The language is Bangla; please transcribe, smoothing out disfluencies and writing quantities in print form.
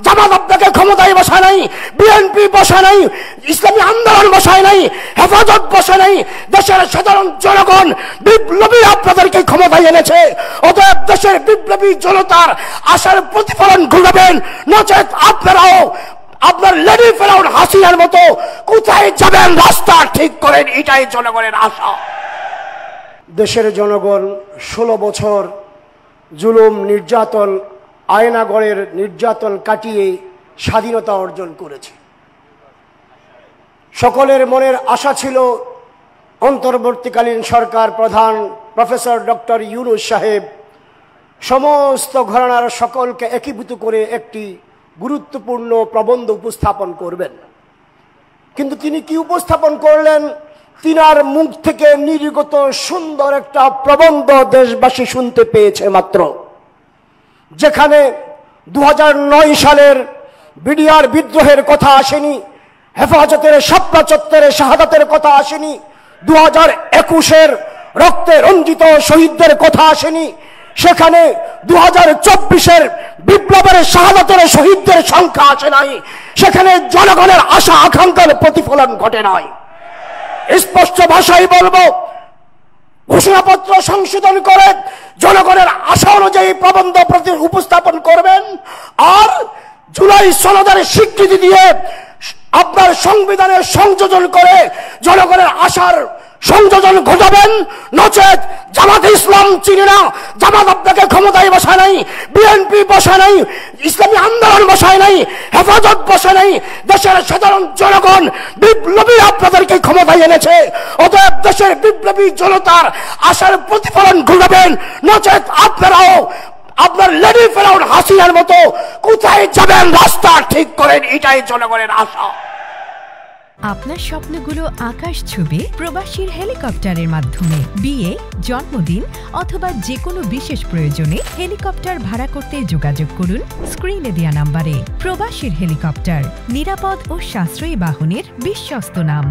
জামাত আপনাকে ক্ষমতায় বসায় নাই, বিএনপি বসায় নাই, ইসলামী আন্দোলন বসায় নাই, হেফাজত বসায় নাই, দেশের সাধারণ জনগণ বিপ্লবী আপনাদেরকে ক্ষমতায় এনেছে। অতএব দেশের বিপ্লবী জনতার আশার প্রতিফলন ঘটাবেন, নচেত আপনারাও আপনার লেডি ফেরাউন হাসিনার মতো কোথায় যাবেন রাস্তা ঠিক করেন, এটাই জনগণের আশা। দেশের জনগণ 16 বছর জুলুম নির্যাতন আয়নাগড়ের নির্যাতন কাটিয়ে স্বাধীনতা অর্জন করেছে। সকলের মনের আশা ছিল অন্তর্বর্তীকালীন সরকার প্রধান প্রফেসর ডক্টর ইউনূস সাহেব সমস্ত ঘরানার সকলকে একীভূত করে একটি গুরুত্বপূর্ণ প্রবন্ধ উপস্থাপন করবেন। কিন্তু তিনি কি উপস্থাপন করলেন? তিনার মুখ থেকে নির্গত সুন্দর একটা প্রবন্ধ দেশবাসী শুনতে পেয়েছে মাত্র, যেখানে 2009 সালের বিডিআর বিদ্রোহের কথা আসেনি, হেফাজতের শাপলা চত্বরে শাহাদাতের কথা আসেনি, 2021-এর রক্তে রঞ্জিত শহীদদের কথা আসেনি, সেখানে 2024-এর বিপ্লবের শাহাদাতের শহীদদের সংখ্যা আসে নাই, সেখানে জনগণের আশা আকাঙ্ক্ষার প্রতিফলন ঘটে নাই। স্পষ্ট ভাষায় বলবো, ঘোষণাপত্র সংশোধন করে জনগণের আশা অনুযায়ী প্রবন্ধ উপস্থাপন করবেন, আর জুলাই সনদের স্বীকৃতি দিয়ে আপনার সংবিধানে সংযোজন করে জনগণের আশার সংযোজন ঘটাবেন। নচেত জামাত ইসলাম চিনি না, জামাত আপনাকে ক্ষমতায় বসায় নাই, বিএনপি বসায় নাই, ইসলামী আন্দোলন বসায় নাই, হেফাজত বসায় নাই, দেশের সাধারণ জনগণ বিপ্লবী আপনাদেরকে ক্ষমতায় এনেছে। অতএব দেশের বিপ্লবী জনতার আশার প্রতিফলন ঘটাবেন, নচেত আপনারাও আপনার লেডি ফেরাউন হাসিনার মতো কোথায় যাবেন রাস্তা ঠিক করেন, এটাই জনগণের আশা। আপনার স্বপ্নগুলো আকাশ ছবি প্রবাসীর হেলিকপ্টারের মাধ্যমে বিয়ে, জন্মদিন অথবা যে কোনো বিশেষ প্রয়োজনে হেলিকপ্টার ভাড়া করতে যোগাযোগ করুন স্ক্রিনে দেয়া নাম্বারে। প্রবাসীর হেলিকপ্টার, নিরাপদ ও সাশ্রয়ী বাহনের বিশ্বস্ত নাম।